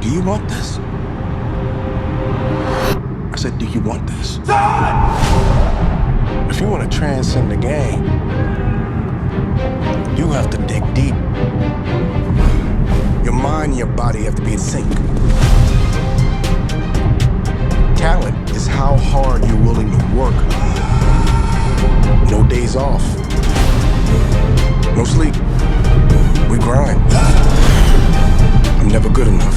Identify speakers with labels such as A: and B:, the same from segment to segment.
A: Do you want this? I said, do you want this? If you want to transcend the game, you have to dig deep. Your mind and your body have to be in sync. Talent is how hard you're willing to work. No days off. No sleep. We grind. I'm never good enough.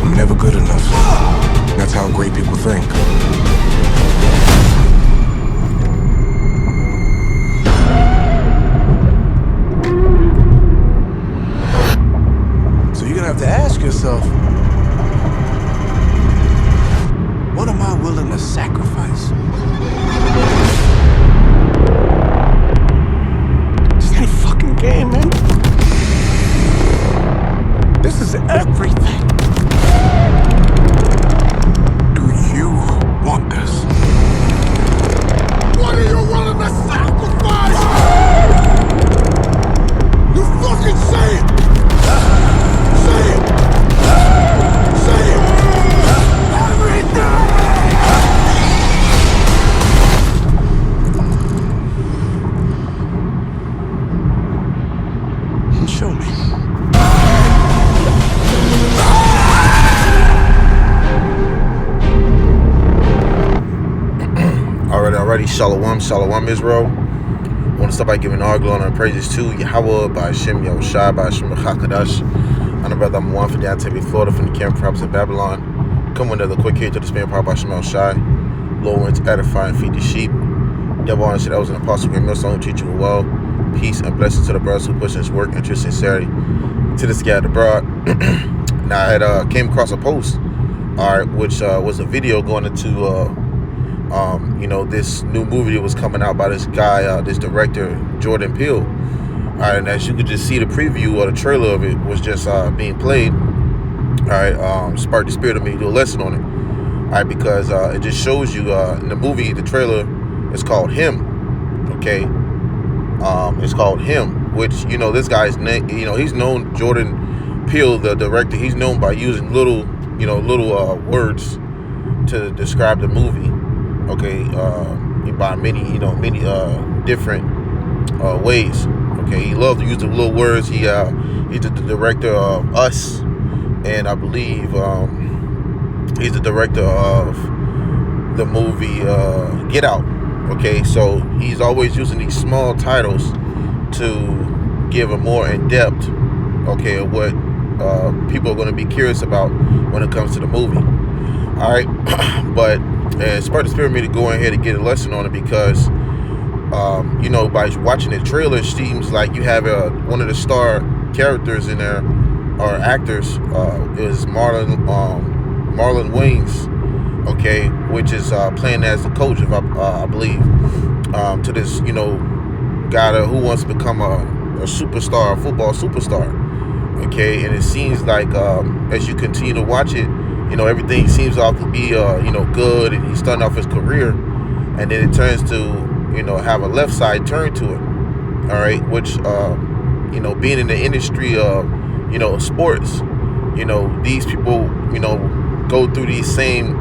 A: I'm never good enough. That's how great people think. So you're gonna have to ask yourself, what am I willing to sacrifice? This ain't a fucking game, man. This is everything. Do you want this? What are you willing to sacrifice? You fucking say it! Say it! Say it! Everything! Show me.
B: Alrighty, Shalom Israel. I want to start by giving all glory and praises to YAHAWAH, BAHASHAM, YAHWASHI, BAHASHAM, QADASH. I'm the brother, I'm one for down TV, Florida, from the camp province of Babylon. Come with another quick here to the spirit power by YAHWASHI. Low winds, edify, and feed the sheep. Devil honor said I was an apostle, great millstone, who teach you well. Peace and blessings to the brothers who push this work and true sincerity to the scattered abroad. Now, I had came across a post, which was a video going into this new movie that was coming out by this guy, this director, Jordan Peele. And as you could just see, the preview or the trailer of it was just being played. Sparked the spirit of me to do a lesson on it. Because it just shows you in the movie, the trailer is called Him. Okay, it's called Him, which this guy's name. He's known, Jordan Peele, the director. He's known by using little words to describe the movie. Okay, by many different ways. Okay, he loves to use the little words. He's the director of Us, and I believe he's the director of the movie Get Out. Okay, so he's always using these small titles to give a more in-depth, of what people are going to be curious about when it comes to the movie. All right, but it sparked the spirit of me to go in here to get a lesson on it because, by watching the trailer, it seems like you have one of the star characters in there, or actors, is Marlon Wayans, okay, which is playing as the coach of, I believe, to this, guy who wants to become a superstar, a football superstar, okay, and it seems like as you continue to watch it, everything seems off to be, good, and he's starting off his career, and then it turns to, have a left side turn to it, all right, which, being in the industry of, sports, these people, go through these same,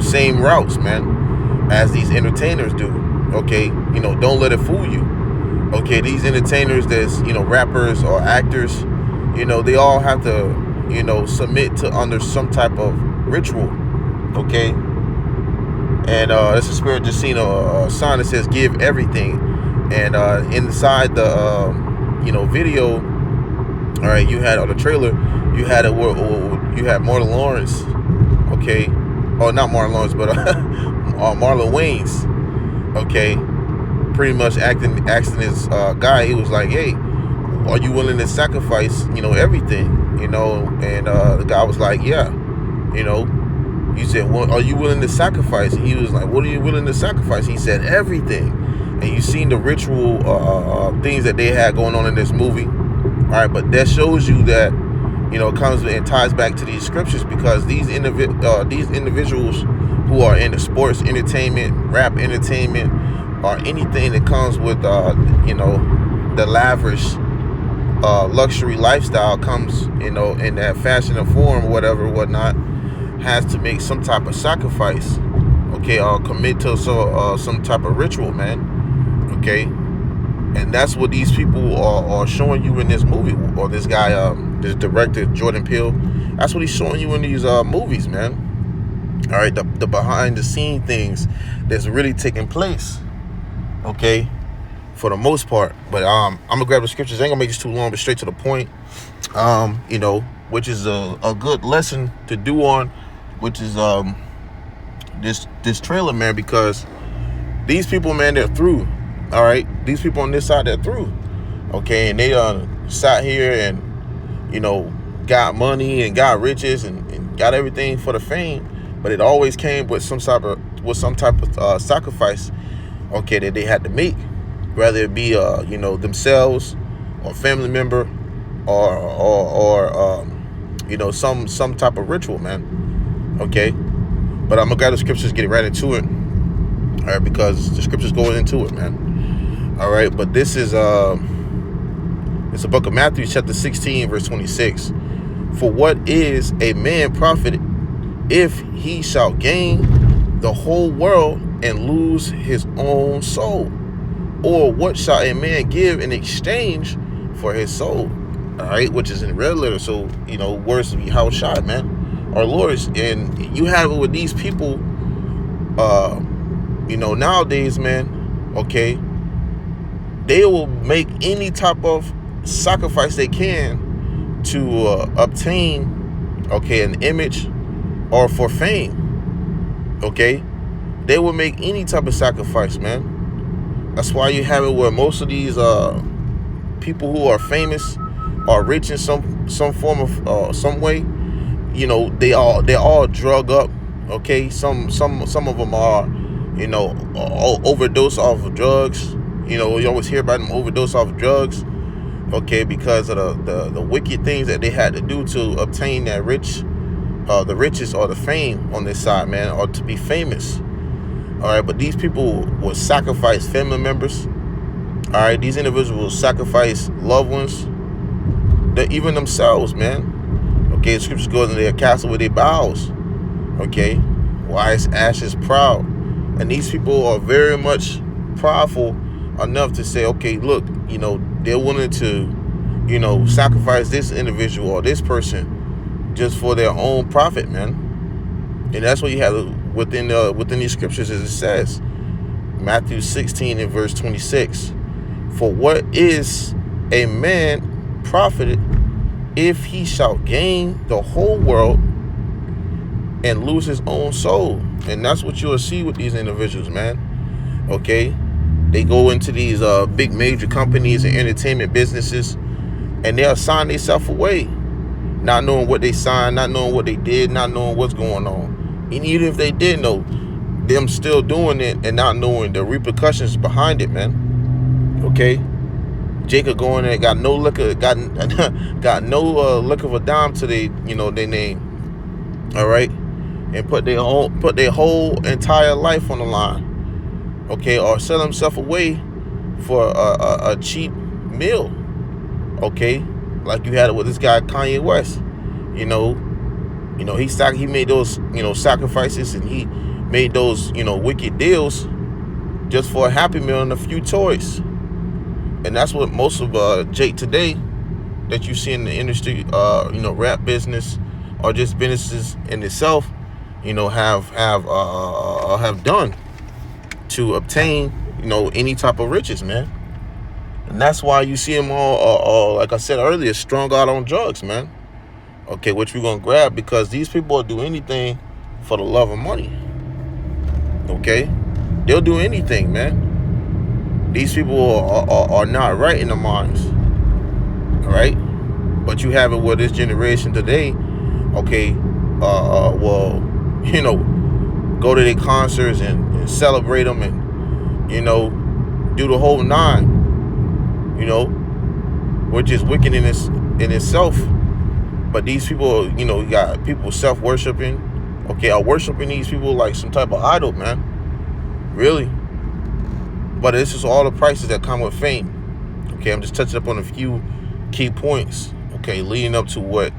B: same routes, man, as these entertainers do, okay, don't let it fool you, okay, these entertainers that's, rappers or actors, they all have to, submit to under some type of ritual, okay, and it's a spirit just seen a sign that says give everything, and inside the video, all right, you had on the trailer, you had Marlon Lawrence, okay, not Marlon Lawrence, but Marlon Wayans, okay, pretty much asking this guy, he was like, hey, are you willing to sacrifice, everything, and the guy was like, yeah, he said, well, are you willing to sacrifice? And he was like, what are you willing to sacrifice? He said, everything. And you seen the ritual things that they had going on in this movie, all right, but that shows you that, it comes and ties back to these scriptures, because these individuals who are in the sports entertainment, rap entertainment, or anything that comes with, the lavish luxury lifestyle comes, in that fashion and form, whatnot, has to make some type of sacrifice, okay, or commit to some type of ritual, man, okay. And that's what these people are showing you in this movie, or this guy, this director, Jordan Peele. That's what he's showing you in these movies, man. All right, the behind the scene things that's really taking place, okay, for the most part. But I'm gonna grab the scriptures. I ain't gonna make this too long, but straight to the point. Which is a good lesson to do on, which is this trailer, man, because these people, man, they're through. All right, these people on this side, they're through, okay, and they sat here and got money and got riches and got everything for the fame, but it always came with some type of sacrifice, okay, that they had to make, whether it be themselves or family member or some type of ritual, man, okay. But I'm gonna grab the scriptures, get right into it, all right, because the scriptures go into it, man. All right, but this is it's the book of Matthew, chapter 16, verse 26. For what is a man profited if he shall gain the whole world and lose his own soul? Or what shall a man give in exchange for his soul? All right, which is in red letter. So, words of YAHAWASHI, man, our Lord. And you have it with these people, nowadays, man, okay, they will make any type of sacrifice they can to obtain, okay, an image or for fame, okay. They will make any type of sacrifice, man. That's why you have it where most of these people who are famous or rich in some form of some way, they're all drug up, okay. Some of them are, overdose off of drugs. You always hear about them overdose off of drugs, okay, because of the wicked things that they had to do to obtain that the riches or the fame on this side, man, or to be famous. All right, but these people will sacrifice family members. All right, these individuals will sacrifice loved ones, even themselves, man. Okay, the scriptures goes in their castle with their bowels. Okay, wise ashes proud, and these people are very much prideful enough to say, okay, look, they're willing to, sacrifice this individual or this person just for their own profit, man. And that's what you have within these scriptures, as it says, Matthew 16 and verse 26. For what is a man profited if he shall gain the whole world and lose his own soul? And that's what you'll see with these individuals, man. Okay, they go into these big major companies and entertainment businesses, and they'll sign themselves away, not knowing what they signed, not knowing what they did, not knowing what's going on. And even if they did know, them still doing it and not knowing the repercussions behind it, man. Okay, Jacob going there, got no lick of a dime to their name. All right, and put their whole entire life on the line. Okay, or sell himself away for a cheap meal. Okay, like you had it with this guy Kanye West. He made those sacrifices, and he made those wicked deals just for a Happy Meal and a few toys. And that's what most of Jake today that you see in the industry, rap business or just businesses in itself, have done to obtain any type of riches, man. And that's why you see them all like I said earlier, strung out on drugs, man. Okay, which we're gonna grab, because these people will do anything for the love of money. Okay, they'll do anything, man. These people are not right in their minds. All right, but you have it where this generation today, okay, go to their concerts and celebrate them, and do the whole nine, which is wicked in itself. But these people, you got people self-worshiping, okay, are worshiping these people like some type of idol, man. Really. But it's just all the prices that come with fame. Okay, I'm just touching up on a few key points, okay, leading up to what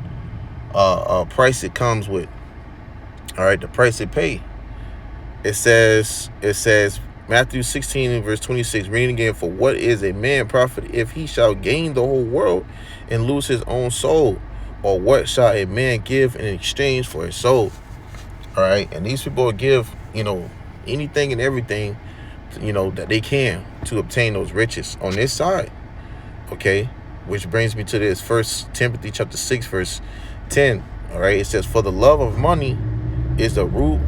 B: price it comes with. All right, the price they pay. It says Matthew 16 and verse 26, reading again, for what is a man profit if he shall gain the whole world and lose his own soul? Or what shall a man give in exchange for his soul? All right, and these people give, anything and everything, that they can to obtain those riches on this side. Okay, which brings me to this 1 Timothy chapter 6 verse 10. All right, it says, for the love of money is the root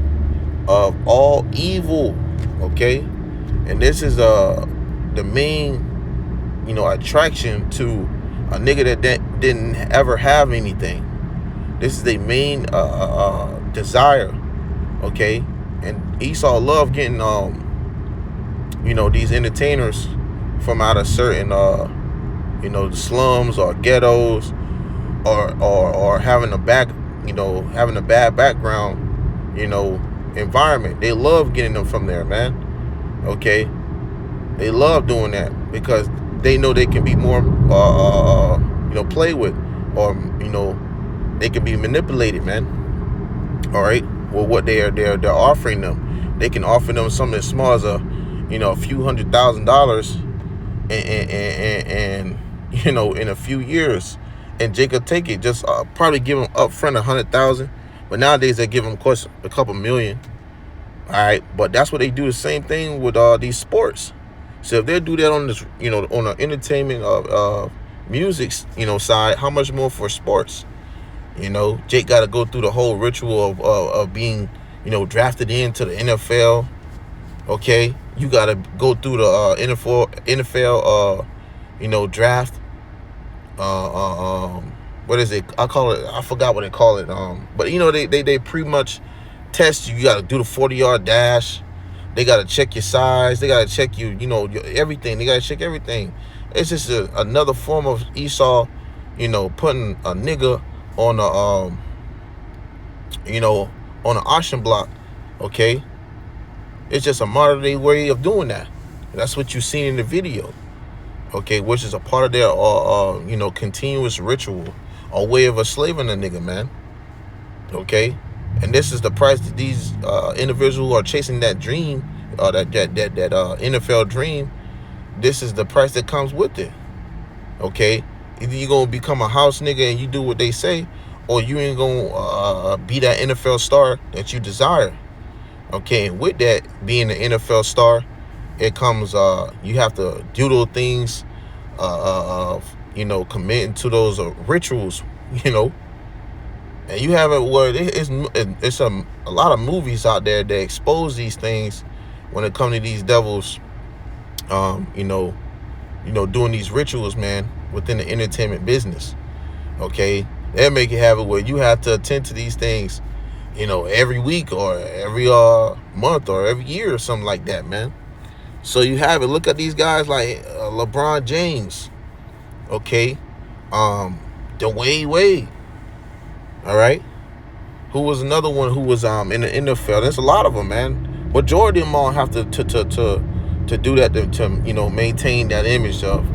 B: of all evil. Okay, and this is the main attraction to a nigga that didn't ever have anything. This is the main desire. Okay, and Esau loved getting these entertainers from out of certain the slums or ghettos, or having a having a bad background environment. They love getting them from there, man. Okay, they love doing that because they know they can be more played with, or they can be manipulated, man. All right, well, what they're offering them, they can offer them something as small as a few $100,000, and in a few years, and Jake will take it. Just probably give them up front 100,000, but nowadays they give them, of course, a couple million. All right, but that's what they do. The same thing with these sports. So if they do that on this, on the entertainment of music, side, how much more for sports? Jake got to go through the whole ritual of being, drafted into the NFL. Okay, you got to go through the NFL draft. What is it? I forgot what they call it. But they pretty much test you. You got to do the 40-yard dash. They got to check your size. They got to check your everything. They got to check everything. It's just another form of Esau, putting a nigga on the on the auction block. Okay, it's just a modern day way of doing that. That's what you seen in the video. Okay, which is a part of their continuous ritual, a way of enslaving a nigga, man. Okay, and this is the price that these individuals are chasing, that dream, that NFL dream. This is the price that comes with it. Okay, either you're gonna become a house nigga and you do what they say, or you ain't gonna be that NFL star that you desire. Okay, and with that being an NFL star, it comes you have to do those things, committing to those rituals, and you have it where it's a lot of movies out there that expose these things when it comes to these devils, doing these rituals, man, within the entertainment business. Okay, they'll make it have it where you have to attend to these things, every week or every month or every year or something like that, man. So you have it. Look at these guys like LeBron James. Okay, Dwayne Wade. All right, who was another one who was in the NFL. There's a lot of them, man. Majority of them all have to do that to maintain that image of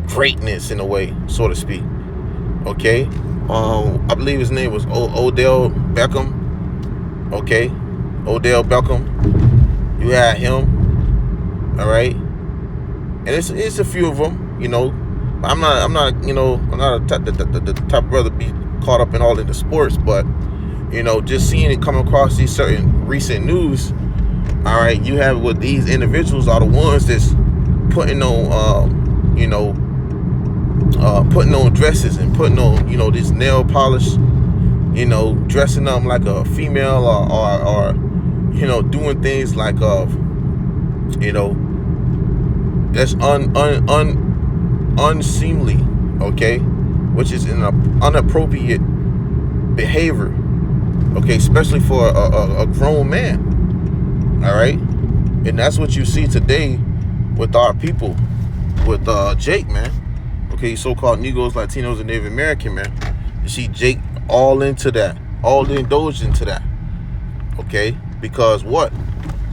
B: greatness in a way, so to speak. Okay, I believe his name was Odell Beckham. Okay, Odell Beckham. You had him. All right, and it's a few of them. I'm not the type of brother to be caught up in all of the sports, but just seeing it come across these certain recent news. All right, you have what these individuals are the ones that's putting on putting on dresses and putting on this nail polish, dressing up like a female, or doing things like that's unseemly, okay, which is an inappropriate behavior, okay, especially for a grown man. All right, and that's what you see today with our people, with Jake, man. Okay, so-called Negroes, Latinos, and Native American, man. You see Jake all into that, all indulged into that. Okay, because what?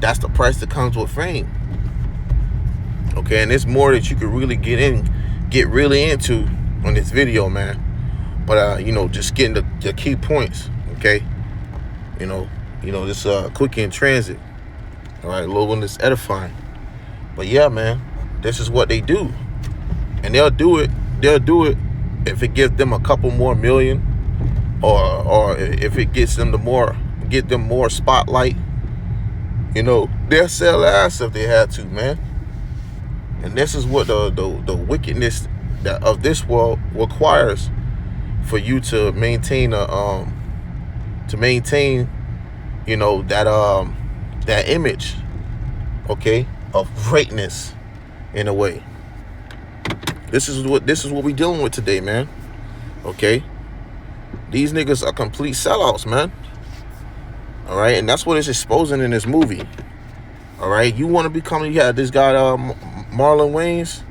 B: That's the price that comes with fame. Okay, and it's more that you could really get really into, on this video, man. But you know, just getting the key points, okay? You know, this quick in transit. All right, a little one that's edifying. But yeah, man, this is what they do, and they'll do it if it gives them a couple more million, or if it gets them more spotlight. You know, they'll sell ass if they had to, man. And this is what the wickedness of this world requires for you to maintain you know, that image, okay, of greatness in a way. This is what we dealing with today, man. Okay, these niggas are complete sellouts, man. All right, and that's what it's exposing in this movie. All right, you want to become? You had this guy, Marlon Wayans.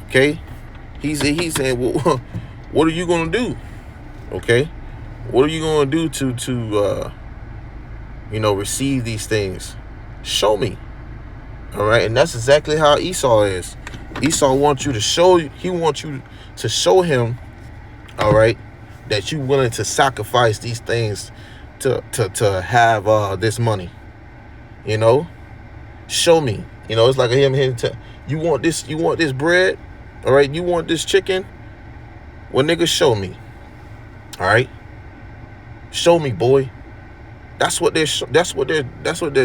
B: Okay, he's saying, well, what are you gonna do? Okay, what are you gonna do to you know, receive these things? Show me. All right, and that's exactly how Esau is. Esau wants you to show. He wants you to show him. All right, that you're willing to sacrifice these things to have this money. You know, show me. You know, it's like him you want this bread. All right, you want this chicken. Well, nigga, show me. All right, show me, boy. That's what they're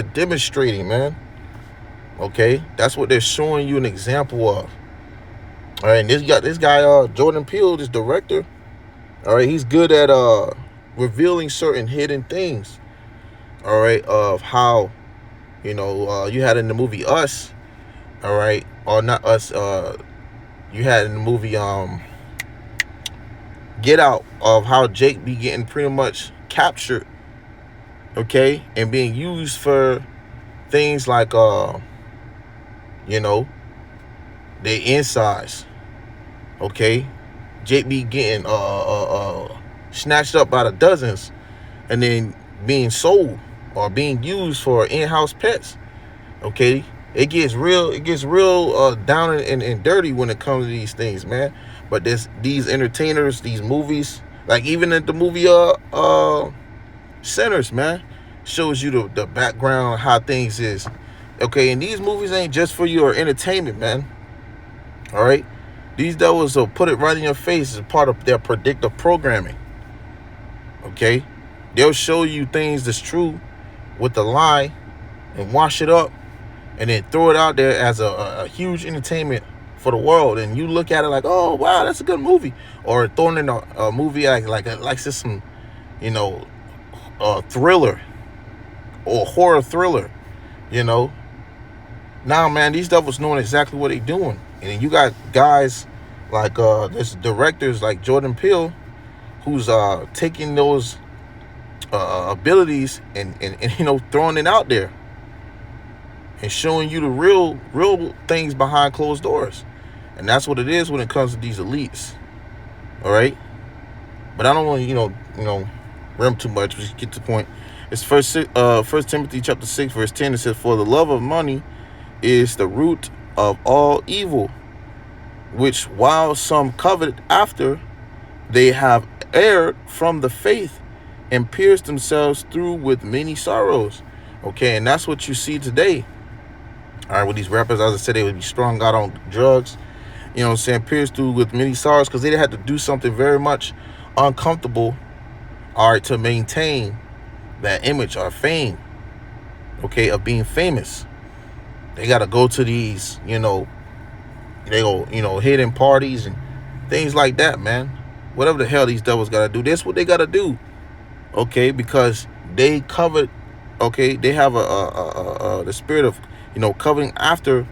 B: demonstrating, man. Okay, that's what they're showing you an example of. All right, and this guy Jordan Peele, this director. All right, he's good at revealing certain hidden things. All right, of how, you know, you had in the movie Us. All right, or not Us. You had in the movie Get Out, of how Jake be getting pretty much captured, okay, and being used for things like you know, their insides, okay. Jake be getting snatched up by the dozens and then being sold or being used for in-house pets, okay. It gets real down and dirty when it comes to these things, man. But these entertainers, these movies, like even in the movie Sinners, man, shows you the background, how things is, okay. And these movies ain't just for your entertainment, man. All right, these devils will put it right in your face as part of their predictive programming, okay. They'll show you things that's true with the lie and wash it up and then throw it out there as a huge entertainment for the world, and you look at it like, oh wow, that's a good movie, or throwing in a movie like just some, you know, thriller or horror thriller, you know. Now, man, these devils knowing exactly what they're doing, and you got guys like this directors like Jordan Peele, who's taking those abilities and you know, throwing it out there and showing you the real things behind closed doors. And that's what it is when it comes to these elites. All right, but I don't want to, you know, ram too much. Just get to the point. It's First Timothy chapter 6 verse 10. It says, "For the love of money is the root of all evil, which while some covet after, they have erred from the faith and pierced themselves through with many sorrows." Okay, and that's what you see today. All right, with these rappers, as I said, they would be strung out on drugs. You know what I'm saying? Pierced through with many sorrows, because they had to do something very much uncomfortable, all right, to maintain that image or fame, okay, of being famous. They got to go to these, you know, they go, you know, hidden parties and things like that, man. Whatever the hell these devils got to do, that's what they got to do, okay, because they covered, okay, they have the spirit of, you know, covering after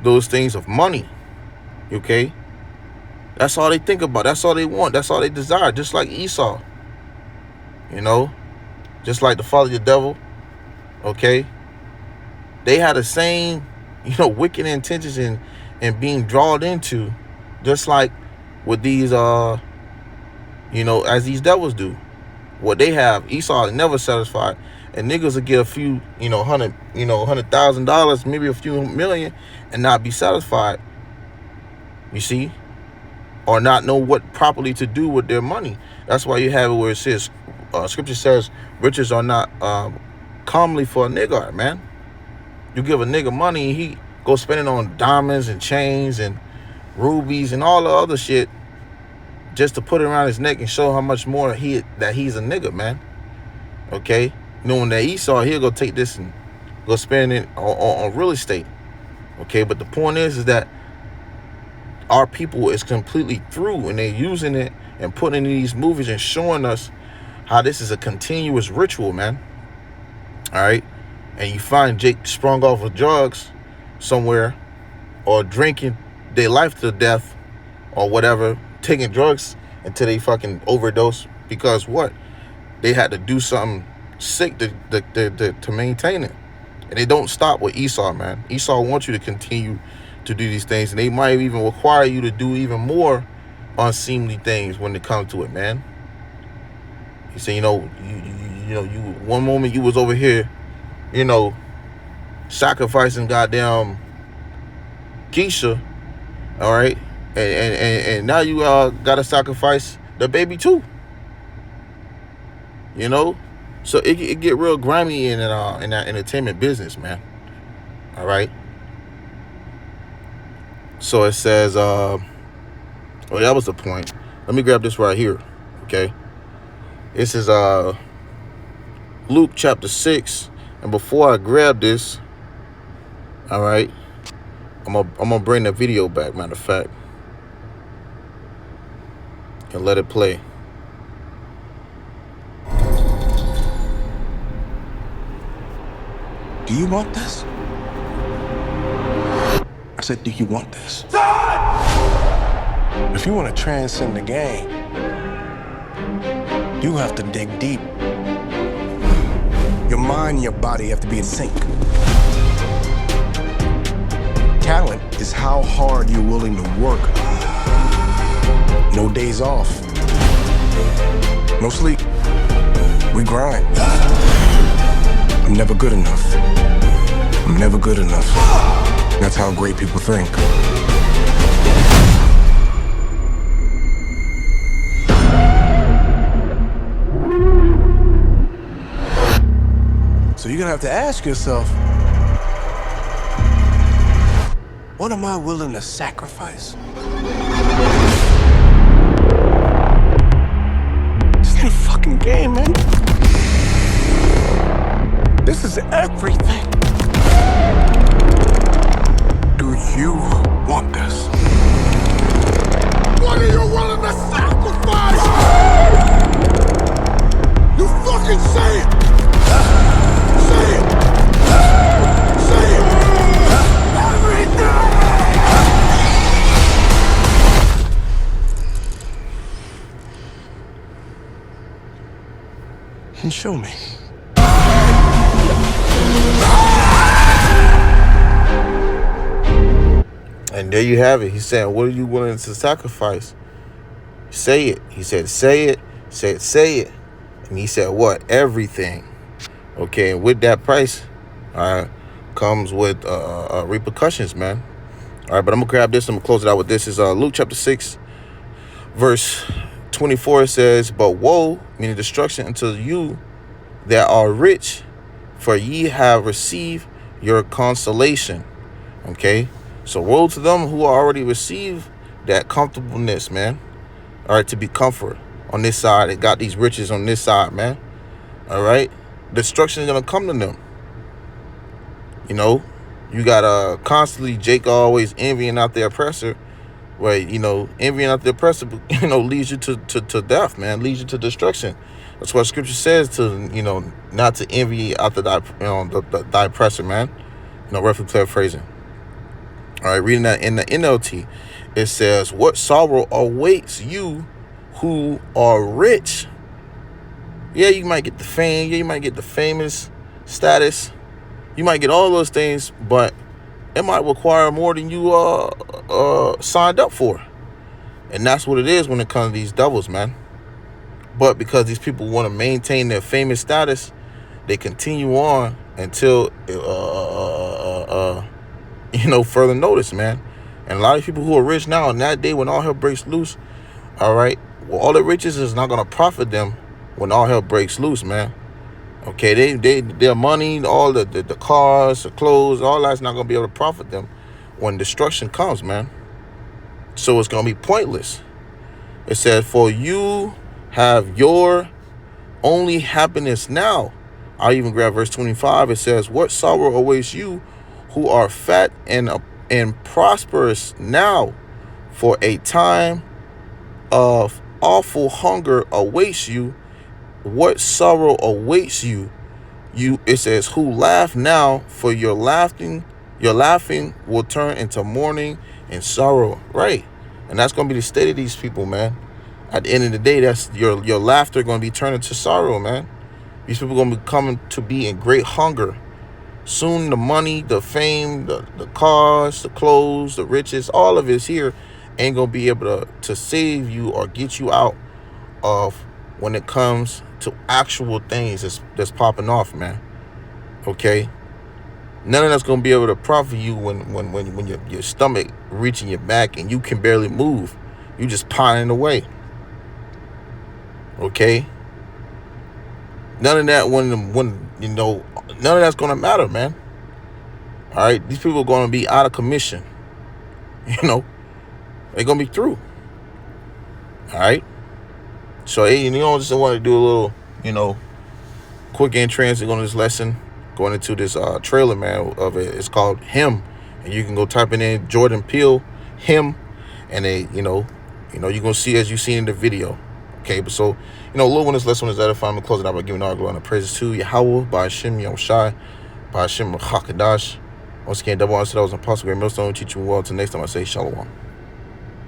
B: those things of money, okay. That's all they think about. That's all they want. That's all they desire. Just like Esau, you know, just like the father of the devil, okay. They had the same, you know, wicked intentions and being drawn into, just like with these, you know, as these devils do. What they have, Esau is never satisfied, and niggas will get a few, you know, $100,000, maybe a few million, and not be satisfied. You see, or not know what properly to do with their money. That's why you have it where it says, scripture says, riches are not commonly for a nigga, man. You give a nigga money, he go spend it on diamonds and chains and rubies and all the other shit just to put it around his neck and show how much more he's a nigga, man. Okay, knowing that Esau, he'll go take this and go spend it on real estate. Okay, but the point is that our people is completely through, and they're using it and putting in these movies and showing us how this is a continuous ritual, man. All right, and you find Jake sprung off of drugs somewhere, or drinking their life to death, or whatever, taking drugs until they fucking overdose because what? They had to do something sick to maintain it. And they don't stop with Esau, man. Esau wants you to continue to do these things, and they might even require you to do even more unseemly things when it comes to it, man. He said, you know, one moment you was over here, you know, sacrificing goddamn Keisha, all right, and now you gotta sacrifice the baby too. You know, so it get real grimy in that entertainment business, man. All right. So it says, oh, that was the point. Let me grab this right here. Okay. This is Luke chapter 6, and before I grab this, all right, I'm gonna bring the video back. Matter of fact, and let it play.
A: Do you want this? I said, do you want this? If you want to transcend the game, you have to dig deep. Your mind and your body have to be in sync. Talent is how hard you're willing to work. No days off. No sleep. We grind. I'm never good enough. I'm never good enough. That's how great people think. So you're gonna have to ask yourself, what am I willing to sacrifice? This ain't a fucking game, man. This is everything. Do you want this? What are you willing to sacrifice? You fucking say it! Say it! Say it! Everything! And show me.
B: And there you have it. He's saying, what are you willing to sacrifice? Say it. He said, say it. Say it. And he said, what? Everything. Okay, and with that price comes with repercussions, man. All right, but I'm going to grab this. I'm going to close it out with this. Is Luke chapter 6, verse 24. It says, but woe, meaning destruction, unto you that are rich, for ye have received your consolation. Okay? So woe to them who already received that comfortableness, man. All right, to be comfort on this side. They got these riches on this side, man. All right? Destruction is going to come to them. You know, you got constantly Jake always envying out the oppressor. Where, you know, envying out the oppressor, you know, leads you to death, man. Leads you to destruction. That's what scripture says to, you know, not to envy out the oppressor, man. You know, roughly paraphrasing. All right, reading that in the NLT, it says, what sorrow awaits you who are rich? Yeah, you might get the fame. Yeah, you might get the famous status. You might get all those things, but it might require more than you signed up for. And that's what it is when it comes to these devils, man. But because these people want to maintain their famous status, they continue on until, you know, further notice, man. And a lot of people who are rich now, in that day when all hell breaks loose, all right, well, all the riches is not going to profit them when all hell breaks loose, man. Okay, their money, all the cars, the clothes, all that's not going to be able to profit them when destruction comes, man. So it's going to be pointless. It says, for you have your only happiness now. I'll even grab verse 25. It says, what sorrow awaits you who are fat and prosperous now, for a time of awful hunger awaits you. What sorrow awaits you? It says, who laugh now, for your laughing will turn into mourning and sorrow. Right. And that's going to be the state of these people, man. At the end of the day, that's your laughter going to be turned into sorrow, man. These people are going to be coming to be in great hunger. Soon the money, the fame, the cars, the clothes, the riches, all of it's here ain't going to be able to save you or get you out of when it comes to actual things that's popping off, man. Okay? None of that's going to be able to profit you when your stomach reaching your back and you can barely move. You just pining away. Okay? None of that when none of that's going to matter, man. All right? These people are going to be out of commission. They're going to be through. All right? So, hey, just want to do a little, quick entrance on this lesson, going into this trailer, man, of it. It's called Him. And you can go type in Jordan Peele, Him, and you're going to see as you seen in the video. Okay, but so, a little one, this lesson is edifying. I'm closing out by giving all glory and praises to YAHAWAH, BAHASHAM, YAHWASHI, BAHASHAM, QADASH. Once again, double honor to those apostle, great millstone, teach you well. Until next time, I say shalom.